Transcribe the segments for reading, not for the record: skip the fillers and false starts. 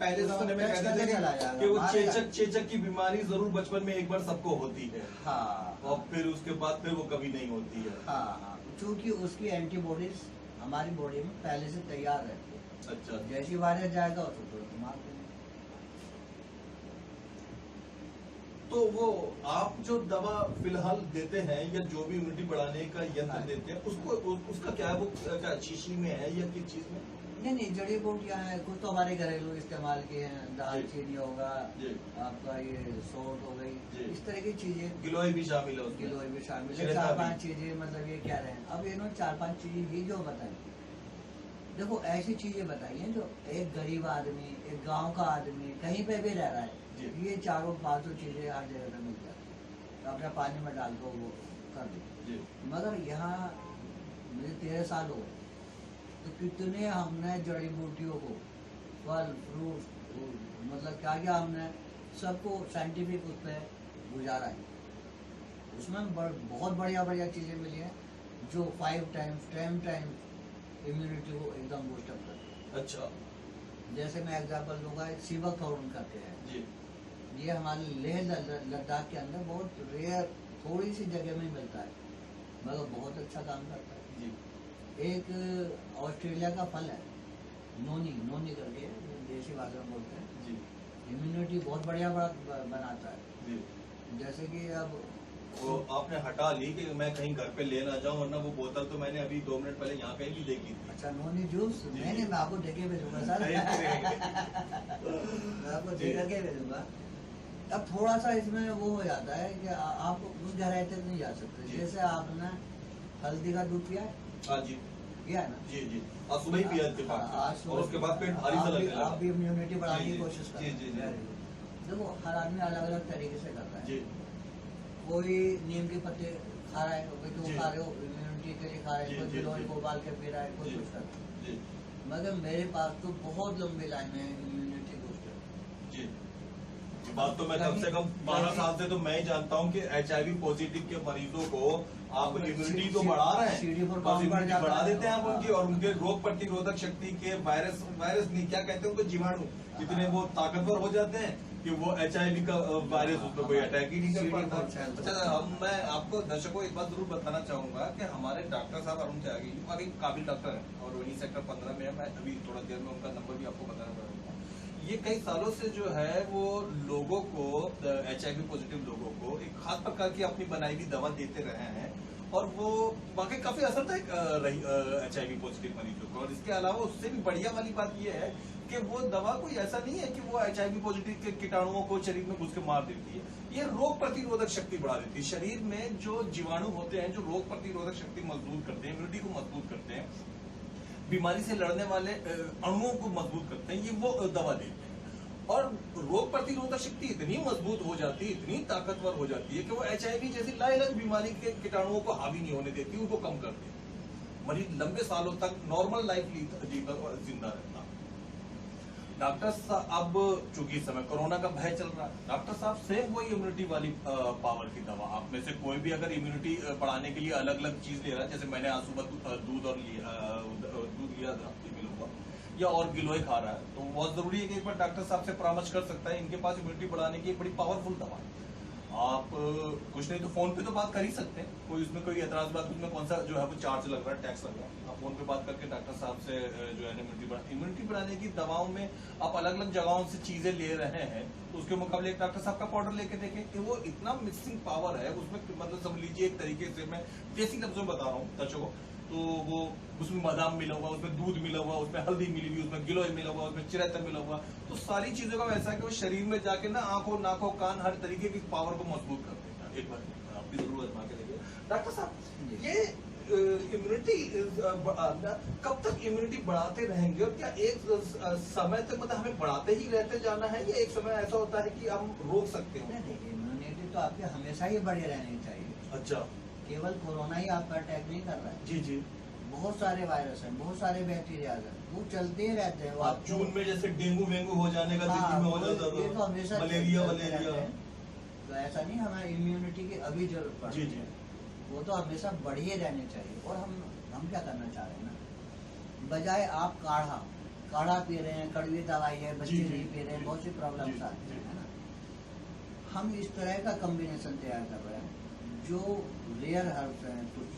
पहले समय में कहते थे कि वो चेचक की बीमारी जरूर बचपन में एक बार सबको होती है। हाँ, और फिर उसके बाद फिर वो कभी नहीं होती है। हाँ, क्योंकि उसकी एंटीबॉडीज हमारी बॉडी में पहले से तैयार रहती है। अच्छा, जैसी वायरस जाएगा उसको तुरंत मार देंगे। तो वो आप जो दवा फिलहाल देते हैं या जो भी इम्यूनिटी बढ़ाने का यंत्र देते हैं उसको उसका क्या है, वो क्या शीशी में है या किस चीज में? नहीं, जड़ी बूटियां हैं, कुछ तो हमारे घरेलू इस्तेमाल के हैं, दालचीनी होगा, आपका ये सौंठ हो गई, इस तरह की चीजें। गिलोय भी शामिल है उसमें? गिलोय भी शामिल है। 4-5 चीजें, मतलब ये क्या रहे। अब इन्होंने 4-5 चीजें ये जो बताई, देखो ऐसी चीजें बताई हैं जो एक गरीब आदमी, एक गांव का आदमी कहीं पे भी रह रहा है, ये 4-5 चीजें हर जगह पे मिल जाती है। तो अपने पानी में डाल दो, वो कर दो। मगर यहाँ मुझे 13 साल हो गए, तो कितने हमने जड़ी बूटियों को, फल फ्रूट, मतलब क्या क्या हमने सबको साइंटिफिक उस पर गुजारा है। उसमें बहुत बढ़िया बढ़िया चीजें मिली हैं जो 5 टाइम्स 10 टाइम्स इम्यूनिटी को एकदम बूस्टअप करती है। अच्छा, जैसे मैं एग्जांपल दूंगा, एक सीबकथॉर्न करके है जी। ये हमारे लेह लद्दाख के अंदर बहुत रेयर, थोड़ी सी जगह में मिलता है, मगर बहुत अच्छा काम करता है जी। एक ऑस्ट्रेलिया का फल है, नोनी करके, देसी भाषा में बोलते हैं जी। इम्यूनिटी बहुत बढ़िया बनाता है जी। जैसे कि अब वो आपने हटा ली कि मैं कहीं घर पे ले ना जाऊं, वरना वो बोतल तो मैंने अभी 2 मिनट पहले यहाँ कहीं भी देखी थी। अच्छा, नोनी जूस? नहीं, मैं आपको देखे भेजूंगा सर। मैं आपको दे करके भेजूंगा। अब थोड़ा सा इसमें वो हो जाता है कि आप उस गहराई तक नहीं जा सकते। जैसे आपने हल्दी का दूध पिया है? हाँ जी, पिया है ना? जी जी। आज सुबह ही पिया थे और उसके बाद पेट भारी सा लगने लगा। आप भी इम्यूनिटी बढ़ाने की कोशिश करें। जी जी जी। देखो हर आदमी अलग अलग तरीके से करता है। जी। कोई नीम के पत्ते खा रहा है, कोई तो खा रहे हो इम्यूनिटी के लिए खा रहे हैं, कोई गिलोय को उबाल के पी रहा है, कोई कुछ कर रहा है। मगर मेरे पास तो बहुत लंबी लाइन है इम्यूनिटी बूस्टर। जी, बात तो मैं कम से कम 12 साल से तो मैं ही जानता हूँ कि HIV पॉजिटिव के मरीजों को आप इम्यूनिटी तो बढ़ा रहे हैं, इम्यूनिटी बढ़ा देते हैं आप उनकी, और उनके रोग प्रतिरोधक शक्ति के वायरस नहीं क्या कहते हैं उनको, जीवाणु इतने वो ताकतवर हो जाते हैं कि वो HIV का वायरस उस पर कोई अटैक ही नहीं कर पाता। अच्छा, मैं आपको दर्शकों एक बात जरूर बताना चाहूंगा कि हमारे डॉक्टर साहब अरुण त्यागी वाकई काबिल डॉक्टर है और वही सेक्टर 15 में है। मैं अभी थोड़ा देर में उनका नंबर भी आपको बताना चाहूंगा। ये कई सालों से जो है वो लोगों को, HIV पॉजिटिव लोगों को एक खास प्रकार की अपनी बनाई हुई दवा देते रहे हैं और वो वाकई काफी असरदायक रही HIV पॉजिटिव मरीजों को। और इसके अलावा उससे भी बढ़िया वाली बात यह है कि वो दवा कोई ऐसा नहीं है कि वो HIV पॉजिटिव के कीटाणुओं को शरीर में घुस के मार देती है, ये रोग प्रतिरोधक शक्ति बढ़ा देती है। शरीर में जो जीवाणु होते हैं जो रोग प्रतिरोधक शक्ति मजबूत करते हैं, इम्यूनिटी को मजबूत करते हैं, बीमारी से लड़ने वाले अणुओं को मजबूत करते हैं, ये वो दवा देते हैं। और रोग प्रतिरोधक शक्ति इतनी मजबूत हो जाती है, इतनी ताकतवर हो जाती है कि वो HIV जैसी लाइलाज बीमारी के कीटाणुओं को हावी नहीं होने देती, उनको कम कर देती। मरीज लंबे सालों तक नॉर्मल लाइफ जीकर जिंदा रहता। डॉक्टर साहब, अब चूंकि इस समय कोरोना का भय चल रहा है, डॉक्टर साहब सेम वही इम्यूनिटी वाली पावर की दवा, आप में से कोई भी अगर इम्यूनिटी बढ़ाने के लिए अलग अलग चीज ले रहा है, जैसे मैंने आज सुबह दूध लिया था या और गिलोय खा रहा है, तो बहुत जरूरी है कि एक बार डॉक्टर साहब से परामर्श कर सकता है। इनके पास इम्यूनिटी बढ़ाने की एक बड़ी पावरफुल दवा है। आप कुछ नहीं तो फोन पे तो बात कर ही सकते हैं, कोई उसमें कोई एतराज बात, उसमें कौन सा जो है वो चार्ज लग रहा है, टैक्स लग रहा है। आप फोन पे बात करके डॉक्टर साहब से जो है इम्यूनिटी बढ़ाने की दवाओं में आप अलग अलग जगहों से चीजें ले रहे हैं, तो उसके मुकाबले एक डॉक्टर साहब का पाउडर लेके देखें कि वो इतना मिक्सिंग पावर है उसमें, मतलब समझ लीजिए एक तरीके से मैं देसी लफ्जों में बता रहा हूँ दर्शकों, तो वो उसमें बादाम मिला हुआ, उसमें दूध मिला हुआ, उसमें हल्दी मिली हुई, उसमें गिलोय मिला हुआ, उसमें चिरैता मिला हुआ, तो सारी चीजों का वैसा है कि वो शरीर में जाके ना आंखों नाकों कान हर तरीके की पावर को मजबूत कर देता है। एक बार आप भी जरूर आजमा के देखिए। डॉक्टर साहब, ये इम्यूनिटी कब तक इम्यूनिटी बढ़ाते रहेंगे और क्या एक समय तक मतलब हमें बढ़ाते ही रहते जाना है या एक समय ऐसा होता है कि हम रोक सकते हैं? नहीं, इम्यूनिटी तो आपके हमेशा ही बढ़े रहनी चाहिए। अच्छा, केवल कोरोना ही आपका अटैक नहीं कर रहा है। जी जी। बहुत सारे वायरस हैं, बहुत सारे बैक्टीरिया हैं, वो चलते ही रहते हैं। आप जून में जैसे डेंगू वेंगू हो जाने का, दिल्ली में हो जाता था, ये तो हमेशा मलेरिया तो ऐसा नहीं हमें इम्यूनिटी की अभी जरूरत पड़ रही है, वो तो हमेशा बढ़े रहने चाहिए। और हम क्या करना चाह रहे हैं ना, बजाय आप काढ़ा काढ़ा पी रहे हैं, कड़वी दवाई है, बच्चे जी, नहीं पी रहे हैं, बहुत सी प्रॉब्लम्स आती है ना। हम इस तरह का कॉम्बिनेशन तैयार कर रहे हैं जो रेयर हर्ब्स हैं, कुछ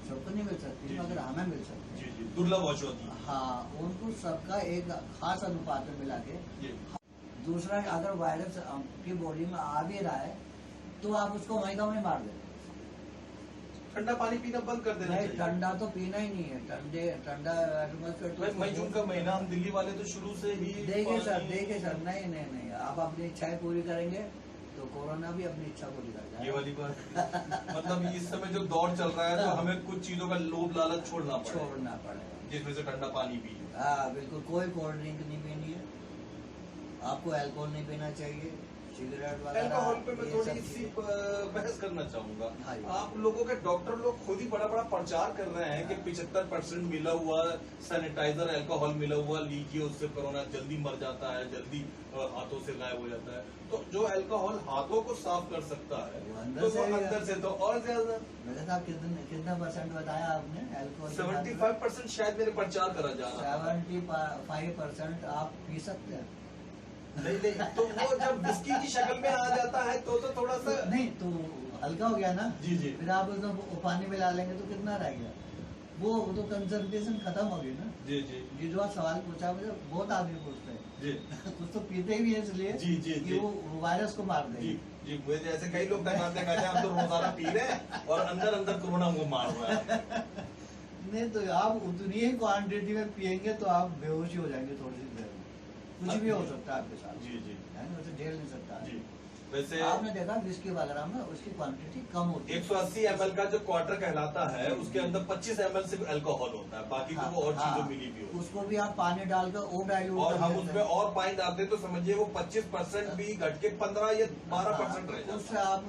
सबको नहीं मिल सकती मगर हमें मिल सकती है, दुर्लभ औषधि। हाँ, उनको सबका एक खास अनुपात में मिला के। दूसरा, अगर वायरस आपकी बॉडी में आ भी रहा है तो आप उसको वहीं का वहीं मार दें। ठंडा पानी पीना बंद कर देना चाहिए। ठंडा तो पीना ही नहीं है, ठंडा मई जून का महीना हम दिल्ली वाले तो शुरू से ही देखिए सर, नहीं, आप अपनी इच्छाएं पूरी करेंगे तो कोरोना भी अपनी इच्छा पूरी कर जाएगा। ये वाली बात मतलब इस समय जो दौर चल रहा है तो हमें कुछ चीजों का लोभ लालच छोड़ना पड़ेगा, जिसमें से ठंडा पानी पी। हाँ बिल्कुल, कोई कोल्ड ड्रिंक नहीं पीनी है, आपको अल्कोहल नहीं पीना चाहिए, सिगरेट वगैरह। अल्कोहल पे मैं थोड़ी सी बहस करना चाहूंगा। आप लोगों के डॉक्टर लोग खुद ही बड़ा बड़ा प्रचार कर रहे हैं कि 75% मिला हुआ सैनिटाइजर अल्कोहल मिला हुआ लीजिए, उससे कोरोना जल्दी मर जाता है, जल्दी हाथों से गायब हो जाता है। तो जो अल्कोहल हाथों को साफ कर सकता है तो वो अंदर से तो और ज्यादा। साहब कितना परसेंट बताया आपने अल्कोहल? 75% शायद मेरे प्रचार करा जा रहा है। 75% आप पी सकते हैं। नहीं, तो वो जब विस्की की शक्ल में आ जाता है तो थोड़ा सा नहीं, तो हल्का हो गया ना। जी। फिर आप उसमें पानी मिला लेंगे तो कितना रह गया, वो तो कंसंट्रेशन खत्म हो गई ना। जी। ये जो आप सवाल पूछा, मुझे बहुत आदमी पूछते हैं जी। कुछ तो पीते भी है इसलिए जी। वो वायरस को मार देंगे। जी, मुझे जैसे कई लोग कहते हैं हम तो रोजाना पी रहे हैं और अंदर कोरोना को मार रहा है। नहीं, तो आप उतनी ही क्वांटिटी में पियेंगे तो आप बेहोश हो जाएंगे थोड़ी सी देर में, कुछ भी हो सकता है आपके साथ। जी। उसे झेल नहीं सकता जी। वैसे आपने देखा विस्की वगैरह में उसकी क्वांटिटी कम होती है। 180 ml का जो क्वार्टर कहलाता है उसके अंदर 25 ml सिर्फ अल्कोहल होता है, बाकी तो वो और चीजें मिली भी होती है। उसको भी आप पानी डालकर और डाइल्यूट और हम उसमें और पानी डालते तो समझिए वो 25% भी घट के 15 या 12% रह जाता। उससे आप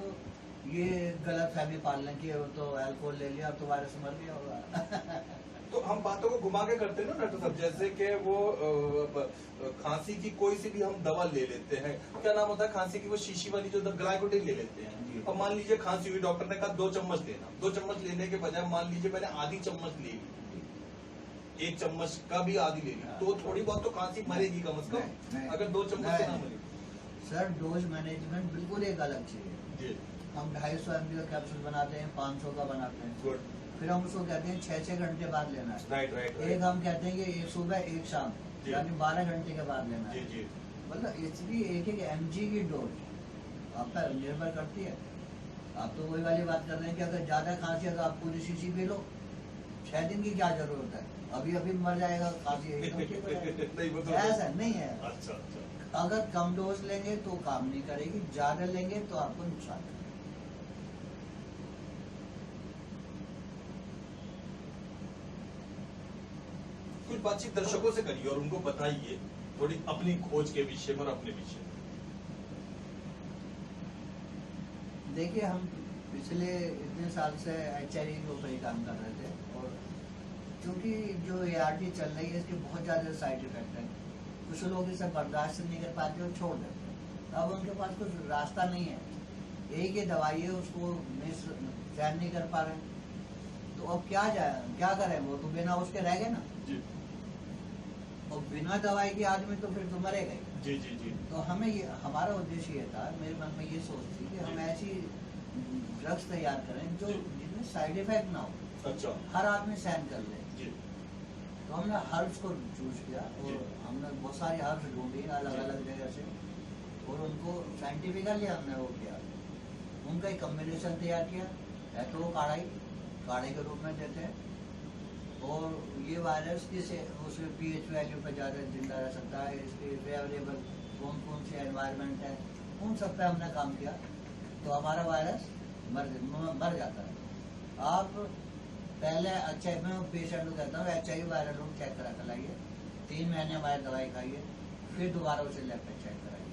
ये गलत फहमी पाल लें कि तो अल्कोहल ले लिया तो वायरस मर गया होगा। तो हम बातों को घुमा के करते हैं ना डॉक्टर साहब, जैसे कि वो खांसी की कोई सी भी हम दवा ले लेते हैं, क्या नाम होता है खांसी की, वो शीशी वाली जो ग्लाइकोडिन ले लेते हैं। अब मान लीजिए खांसी हुई, डॉक्टर ने कहा 2 चम्मच लेना, 2 चम्मच लेने के बजाय मान लीजिए मैंने आधी चम्मच ले ली, 1 चम्मच का भी आधी ले ली, तो थोड़ी बहुत तो खांसी मरेगी कम से कम, अगर 2 चम्मच से ना मरेगी। सर, डोज मैनेजमेंट बिल्कुल एक अलग चीज है। हम 250 ml का कैप्सूल बनाते हैं, 500 का बनाते हैं, फिर हम उसको कहते हैं 6-6 घंटे बाद लेना है। राइट। एक हम कहते हैं कि एक सुबह एक शाम, यानी 12 घंटे के बाद लेना है। मतलब इसलिए एक mg की डोज आप पर निर्भर करती है। आप तो वही वाली बात कर रहे हैं कि अगर ज्यादा खांसी है तो आप पूरी शीशी पी लो, 6 दिन की क्या जरूरत है, अभी मर जाएगा खांसी ऐसा नहीं है। अच्छा। अगर कम डोज लेंगे तो काम नहीं करेगी, ज्यादा लेंगे तो आपको नुकसान करेगी। कुछ बातचीत दर्शकों से करिए और उनको बताइए थोड़ी अपनी खोज के विषय में और अपने विषय में। देखिए, हम पिछले इतने साल से HIV के ऊपर ही काम कर रहे थे और क्योंकि जो ART चल रही है इसके बहुत ज्यादा साइड इफेक्ट है। कुछ लोग इसे बर्दाश्त नहीं कर पाते और छोड़ देते हैं। अब उनके पास कुछ रास्ता नहीं है, एक ही दवाई है, उसको सहन नहीं कर पा रहे, तो अब क्या करें, वो तो बिना उसके रह गए ना जी। और बिना दवाई के आदमी तो फिर तो मरेगा ही। जी। तो हमें हमारा उद्देश्य ये था, मेरे मन में ये सोच थी कि हम ऐसी ड्रग्स तैयार करें जो जिनमें साइड इफेक्ट ना हो, अच्छा, हर आदमी सहन कर ले। तो हमने हर्ब्स को चूज किया और हमने बहुत सारी हर्ब्स ढूंढी अलग जगह से और उनको साइंटिफिकली हमने वो किया, उनका एक कम्बिनेशन तैयार किया। एटो काढ़े के रूप में देते हैं और ये वायरस किसे उसमें pH वैल्यू पर ज़्यादा जिंदा रह सकता है, इसके फेवरेबल कौन से एनवायरनमेंट है, उन सब पे हमने काम किया तो हमारा वायरस मर जाता है। आप पहले अच्छा, मैं पेशेंट को कहता हूँ HIV वायरल लोग चेक करा कर लाइए, 3 महीने हमारी दवाई खाइए, फिर दोबारा उसे लैब पे चेक कराइए,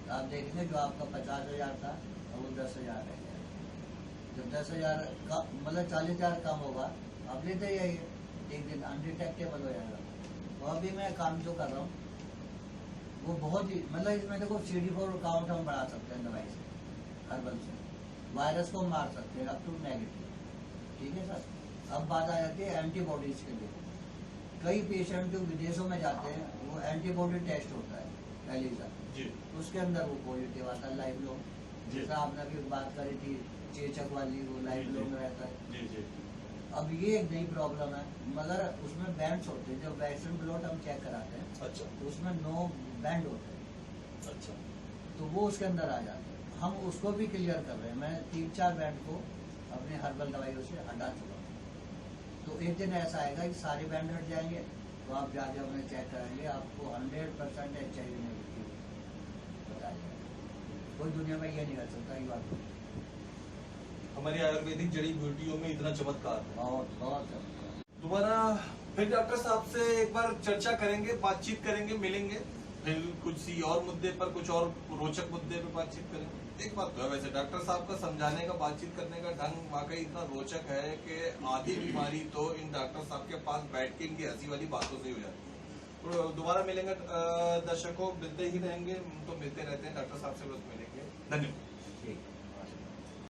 तो आप देखेंगे जो आपका 50,000 था वो 10,000 रह गया। जब 10,000 का मतलब 40,000 कम होगा, आप लेते जाइए, एक दिन अनडिटेक्टेबल हो जाएगा। तो अभी मैं काम जो कर रहा हूँ वो बहुत ही मतलब इसमें देखो CD4 काउंट हम बढ़ा सकते हैं दवाई से, हर्बल से वायरस को मार सकते हैं अप टू नेगेटिव। ठीक है सर। अब बात आ जाती है एंटीबॉडीज के लिए। कई पेशेंट जो विदेशों में जाते हैं वो एंटीबॉडी टेस्ट होता है एलिसा जी, उसके अंदर वो पॉजिटिव आता है लाइफ लॉन्ग। जैसा आपने अभी बात करी थी चेचक वाली, वो लाइफ जी, लॉन्ग रहता है। जी, जी, अब ये एक नई प्रॉब्लम है, मगर उसमें बैंड्स होते हैं। जब वेस्टर्न ब्लॉट हम चेक कराते हैं अच्छा, तो उसमें 9 बैंड होते हैं, अच्छा, तो वो उसके अंदर आ जाते हैं। हम उसको भी क्लियर कर रहे हैं। मैं 3-4 बैंड को अपने हर्बल दवाइयों से हटा चुका हूँ। तो एक दिन ऐसा आएगा कि सारे बैंड हट जाएंगे, तो आप जाके अपने चेक कराएंगे, आपको 100% HIV नेगेटिव बताया जाएगा। कोई दुनिया में ये नहीं कर सकता ये बात। हमारी आयुर्वेदिक जड़ी बूटियों में इतना चमत्कार है। बहुत बहुत चमत्कार। दोबारा फिर डॉक्टर साहब से एक बार चर्चा करेंगे, बातचीत करेंगे, मिलेंगे, फिर कुछ और मुद्दे पर, कुछ और रोचक मुद्दे पर बातचीत करेंगे। एक बात तो है वैसे डॉक्टर साहब का समझाने का, बातचीत करने का ढंग वाकई इतना रोचक है कि आधी बीमारी तो इन डॉक्टर साहब के पास बैठ के इनकी हंसी वाली बातों से ही हो जाती है। तो दोबारा मिलेंगे दर्शकों, मिलते ही रहेंगे, तो मिलते रहते हैं, डॉक्टर साहब से बस मिलेंगे। धन्यवाद।